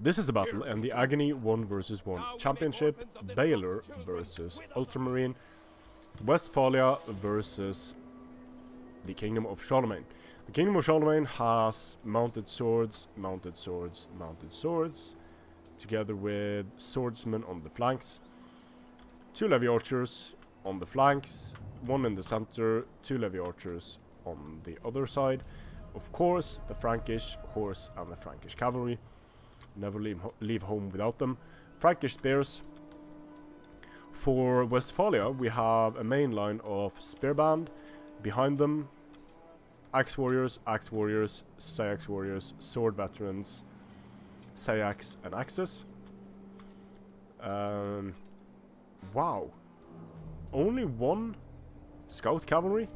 This is a battle and the Aggony 1v1 championship. Balor versus Ultramarine. Westphalia versus the Kingdom of Charlemagne. The Kingdom of Charlemagne has mounted swords, together with swordsmen on the flanks, 2 levy archers on the flanks, 1 in the center, 2 levy archers on the other side. Of course, the Frankish horse and the Frankish cavalry. Never leave home without them. Frankish spears. For Westphalia, we have a main line of spear band. Behind them, axe warriors, sayax warriors, sword veterans, sayax and axes. Wow. Only 1 scout cavalry?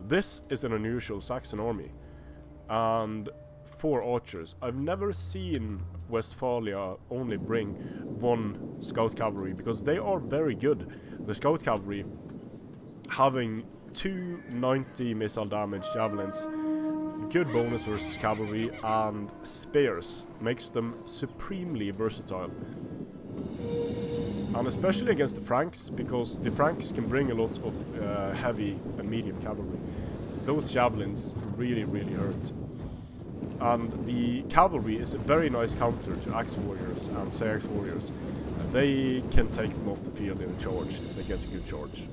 This is an unusual Saxon army. And 4 archers. I've never seen Westphalia only bring 1 scout cavalry, because they are very good. The scout cavalry, having 2 90 missile damage javelins, good bonus versus cavalry, and spears, makes them supremely versatile. And especially against the Franks, because the Franks can bring a lot of heavy and medium cavalry. Those javelins really hurt. And the cavalry is a very nice counter to axe warriors and sayax warriors. They can take them off the field in a charge if they get a good charge.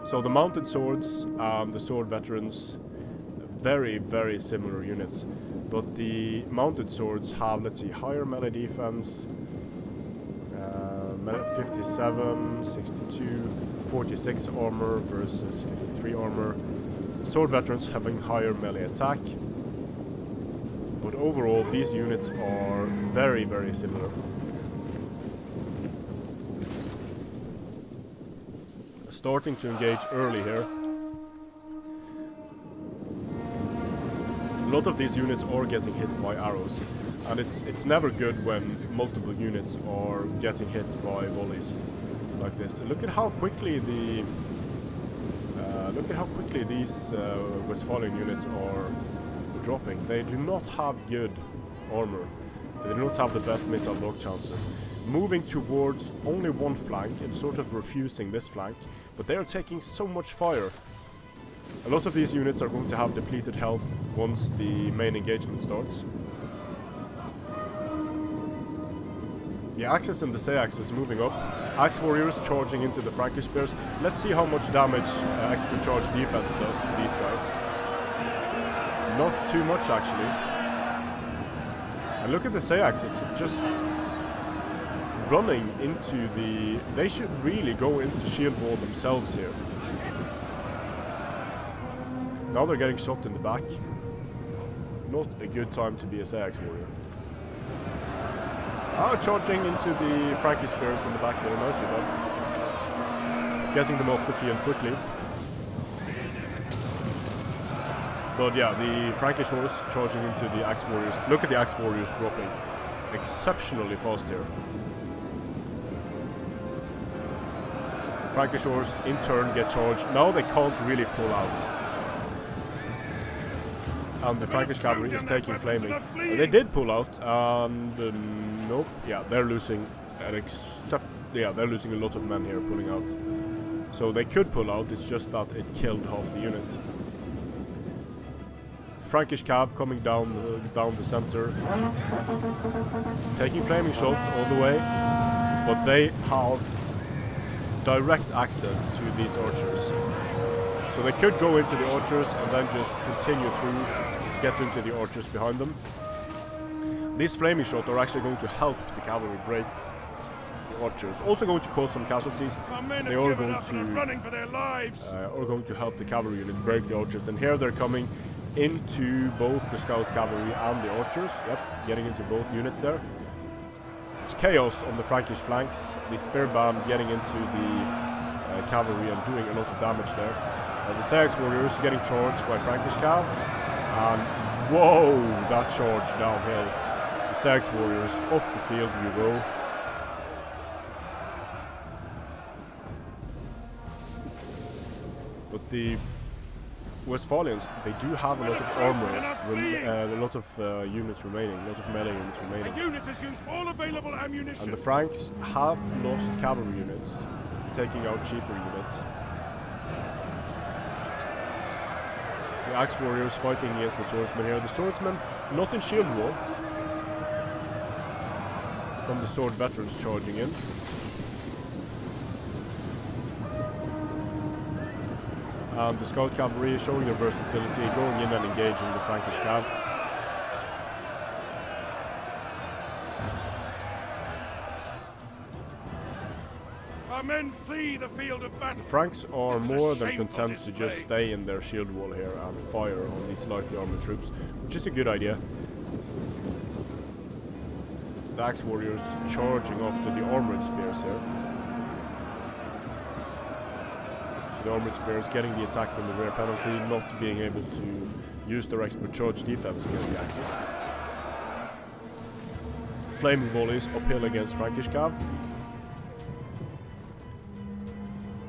So the mounted swords and the sword veterans, very similar units. But the mounted swords have, let's see, higher melee defense, 57, 62, 46 armor versus 53 armor. Sword veterans having higher melee attack. But overall, these units are very similar. Starting to engage early here. A lot of these units are getting hit by arrows, and it's never good when multiple units are getting hit by volleys like this. Look at how quickly these Westphalian units are dropping. They do not have good armor. They do not have the best missile block chances. Moving towards only 1 flank and sort of refusing this flank, but they are taking so much fire. A lot of these units are going to have depleted health once the main engagement starts. The axes and the sayaxes moving up. Axe warriors charging into the Frankish spears. Let's see how much damage expert charge defense does to these guys. Not too much, actually. And look at the sayaxes, just running into the... They should really go into shield wall themselves here. Now they're getting shot in the back. Not a good time to be a sayax warrior. Charging into the Frankish spears in the back there, nicely done. Getting them off the field quickly. But yeah, the Frankish horse charging into the axe warriors. Look at the axe warriors dropping exceptionally fast here. The Frankish horse in turn get charged. Now they can't really pull out. And the Frankish cavalry is taking flaming. They did pull out, and nope. Yeah, they're losing. They're losing a lot of men here pulling out. So they could pull out. It's just that it killed half the unit. Frankish cav coming down the center, taking flaming shot all the way, but they have direct access to these archers. So they could go into the archers and then just continue through, get into the archers behind them. These flaming shots are actually going to help the cavalry break the archers. Also going to cause some casualties. They are going to help the cavalry unit break the archers. And here they're coming into both the scout cavalry and the archers. Yep, getting into both units there. It's chaos on the Frankish flanks. The spear band getting into the cavalry and doing a lot of damage there. The sayax warriors getting charged by Frankish cav. And whoa, that charge downhill. The sayax warriors off the field you go. But the Westphalians, they do have a lot of armor, a lot of units remaining, a lot of melee units remaining. A unit has used all available ammunition. And the Franks have lost cavalry units, taking out cheaper units. The axe warriors fighting against the swordsmen here. The swordsmen not in shield wall. From the sword veterans charging in. And the scout cavalry showing their versatility, going in and engaging the Frankish cav. Our men flee the field of battle. The Franks are more than content to just stay in their shield wall here and fire on these lightly armored troops, which is a good idea. The axe warriors charging after the armored spears here. So the armored spears getting the attack from the rear penalty, not being able to use their expert charge defense against the axes. Flaming volleys uphill against Frankish cav.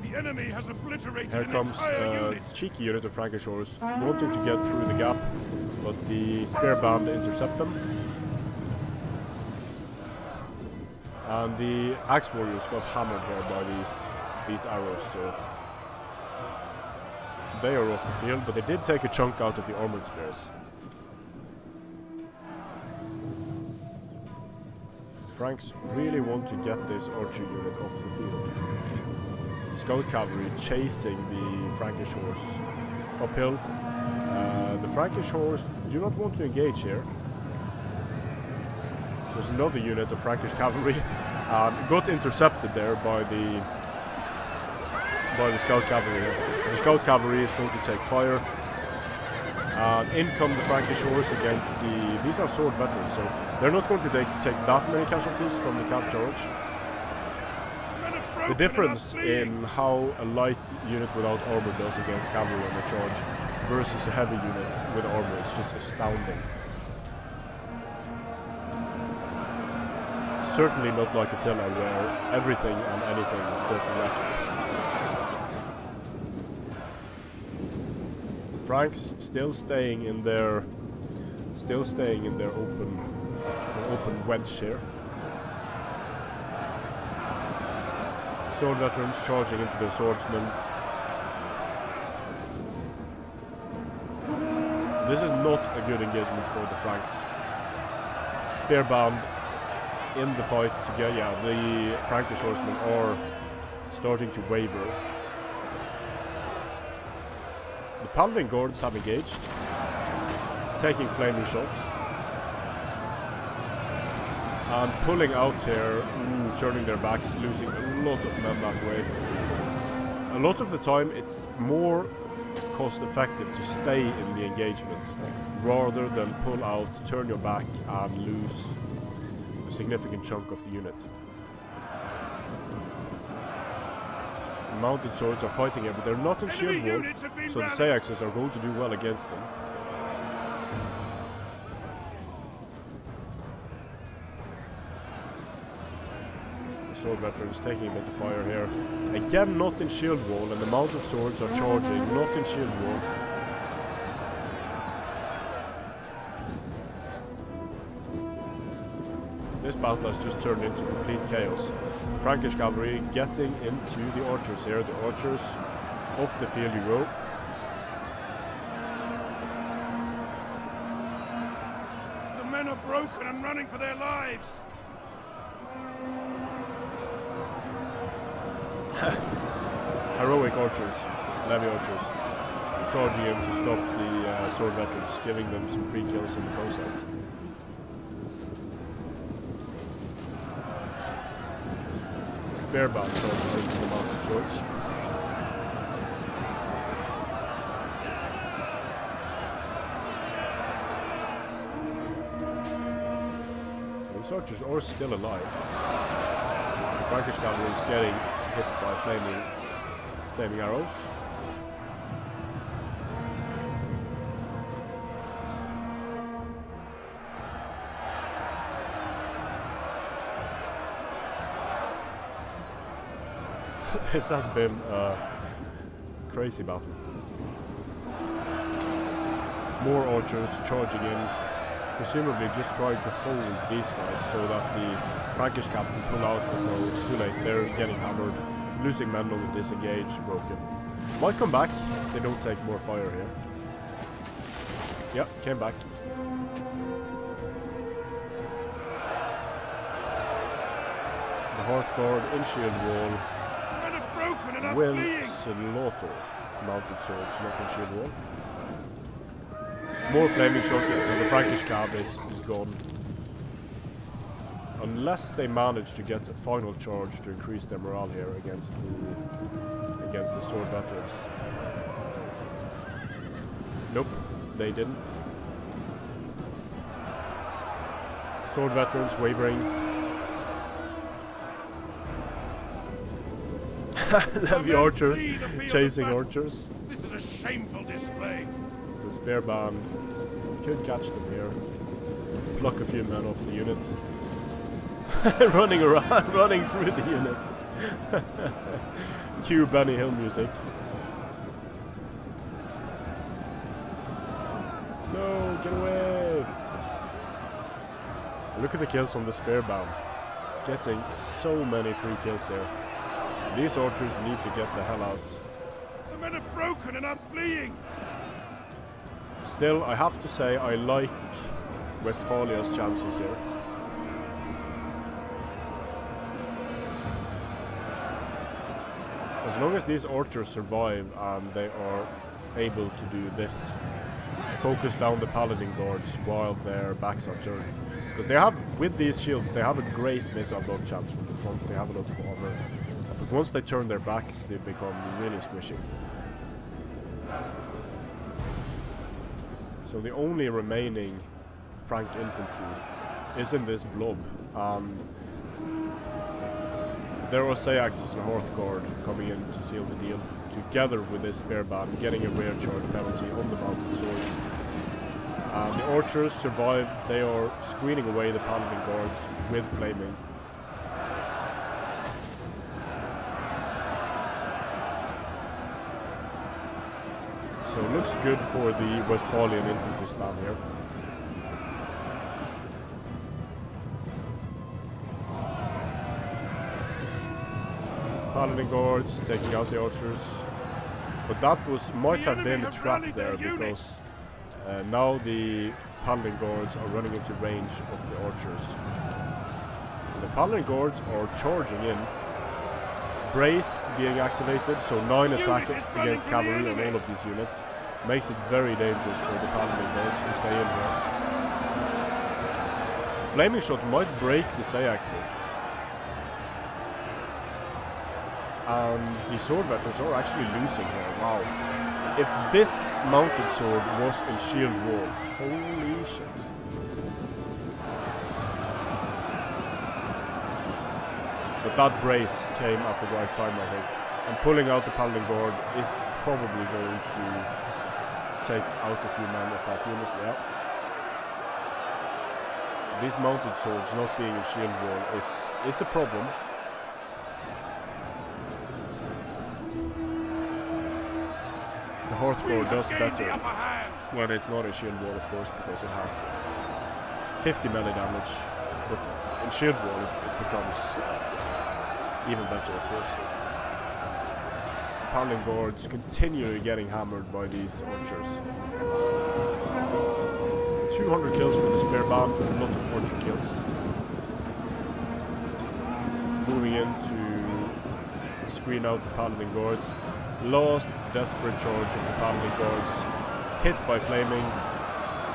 The enemy has obliterated Here comes a cheeky unit of Frankish horse, wanting to get through the gap, but the spear band intercept them. And the axe warriors got hammered here by these arrows, so they are off the field, but they did take a chunk out of the armored spears. Franks really want to get this archer unit off the field. Scout cavalry chasing the Frankish horse uphill. The Frankish horse do not want to engage here. There's another unit of Frankish cavalry got intercepted there by the scout cavalry. The scout cavalry is going to take fire. In come the Frankish horse against these are sword veterans, so they're not going to take that many casualties from the cav charge. The difference in how a light unit without armor does against cavalry on the charge versus a heavy unit with armor is just astounding. Certainly not like Attila, where everything and anything got wrecked. The Franks still staying in their open wedge here. Sword veterans charging into the swordsmen. This is not a good engagement for the Franks. Spearbound in the fight together. Yeah, the Frankish horsemen are starting to waver. The Paladin guards have engaged, taking flaming shots. And pulling out here, turning their backs, losing a lot of men that way. A lot of the time it's more cost effective to stay in the engagement rather than pull out, turn your back and lose a significant chunk of the unit. Mounted swords are fighting here, but they're not in shield wall, so the Sayaxes are going to do well against them. Sword veterans taking a bit of fire here. Again, not in shield wall, and the mounted swords are charging, not in shield wall. This battle has just turned into complete chaos. The Frankish cavalry getting into the archers here. The archers off the field you go. The men are broken and running for their lives. Heroic archers, levy archers, charging in to stop the sword veterans, giving them some free kills in the process. Spearbound charges into the mounted swords. These archers are still alive. The Frankish cavalry is getting hit by flaming arrows. This has been a crazy battle. More archers charging in, presumably just trying to hold these guys so that the Frankish cap can pull out, but no, it's too late. They're getting hammered, losing men on the disengage, broken. Might come back if they don't take more fire here. Yep, came back. The Hearth Guard in shield wall will slaughter mounted swords, not in shield wall. More flaming shotguns, and the Frankish cab is gone. Unless they manage to get a final charge to increase their morale here against the sword veterans. Nope, they didn't. Sword veterans wavering. Heavy archers chasing archers. This is a shameful display. The spear band could catch them here. Pluck a few men off the unit. Running around, running through the unit. Cue Benny Hill music. No, get away! Look at the kills from the spear band. Getting so many free kills here. These archers need to get the hell out. The men are broken and are fleeing. Still, I have to say I like Westphalia's chances here. As long as these archers survive and they are able to do this, focus down the paladin guards while their backs are turned. Because they have, with these shields, they have a great missile block chance from the front, they have a lot of armor. But once they turn their backs, they become really squishy. So the only remaining Frank infantry is in this blob. There are Sayaxes and Hearth Guard coming in to seal the deal, together with this spear band, getting a rear charge penalty on the mounted swords. The archers survived, they are screening away the paladin guards with flaming. So it looks good for the Westphalian infantry spam here. Paladin guards taking out the archers, but that might have been a trap there because now the paladin guards are running into range of the archers. And the paladin guards are charging in. Brace being activated, so 9 attack against cavalry on all of these units makes it very dangerous for the paladin guards to stay in here. Flaming shot might break the Sayaxes. And the sword veterans are actually losing here. Wow. If this mounted sword was in shield wall, holy shit. But that brace came at the right time, I think. And pulling out the paladin guard is probably going to take out a few men of that unit, yeah. These mounted swords not being in shield wall is a problem. The Hearth Guard does better when it's not a shield wall, of course, because it has 50 melee damage. But in shield wall, it becomes even better, of course. Paladin guards continue getting hammered by these archers. 200 kills for the spear band, a lot of archer kills. Moving in to screen out the paladin guards. Last desperate charge of the paladin guards, hit by flaming,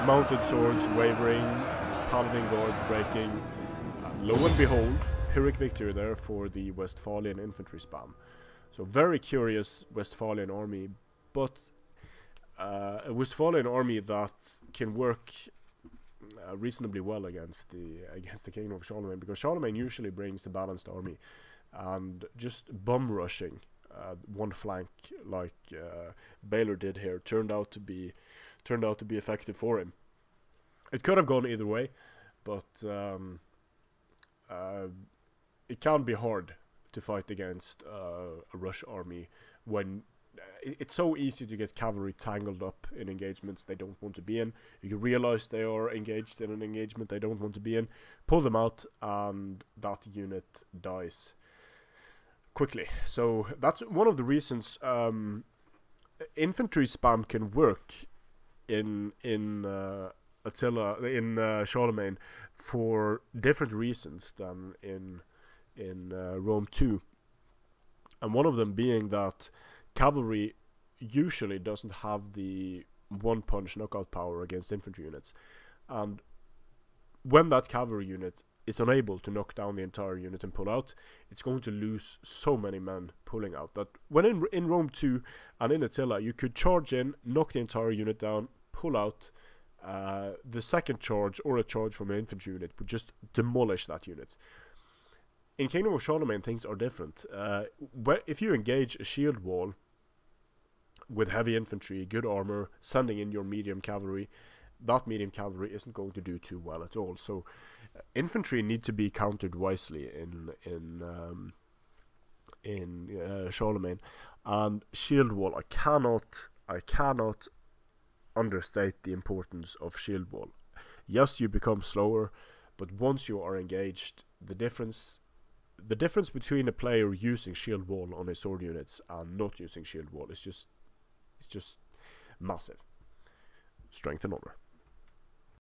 mounted swords wavering, paladin guards breaking. Lo and behold, Pyrrhic victory there for the Westphalian infantry spam. So very curious Westphalian army, but a Westphalian army that can work reasonably well against the kingdom of Charlemagne, because Charlemagne usually brings a balanced army, and just bum rushing one flank like Balor did here turned out to be effective for him. It could have gone either way, but it can be hard to fight against a rush army when it's so easy to get cavalry tangled up in engagements they don't want to be in. You can realize they are engaged in an engagement they don't want to be in, pull them out, and that unit dies quickly. So that's one of the reasons infantry spam can work in Attila, in Charlemagne, for different reasons than in Rome 2. And one of them being that cavalry usually doesn't have the one-punch knockout power against infantry units. And when that cavalry unit is unable to knock down the entire unit and pull out, it's going to lose so many men pulling out that when in Rome 2 and in Attila, you could charge in, knock the entire unit down, pull out. The second charge or a charge from an infantry unit would just demolish that unit. In Kingdom of Charlemagne, things are different. If you engage a shield wall with heavy infantry, good armor, sending in your medium cavalry, that medium cavalry isn't going to do too well at all. So infantry need to be countered wisely in Charlemagne. And shield wall, I cannot understate the importance of shield wall. Yes, you become slower, but once you are engaged, the difference between a player using shield wall on his sword units and not using shield wall is just massive. Strength and honor.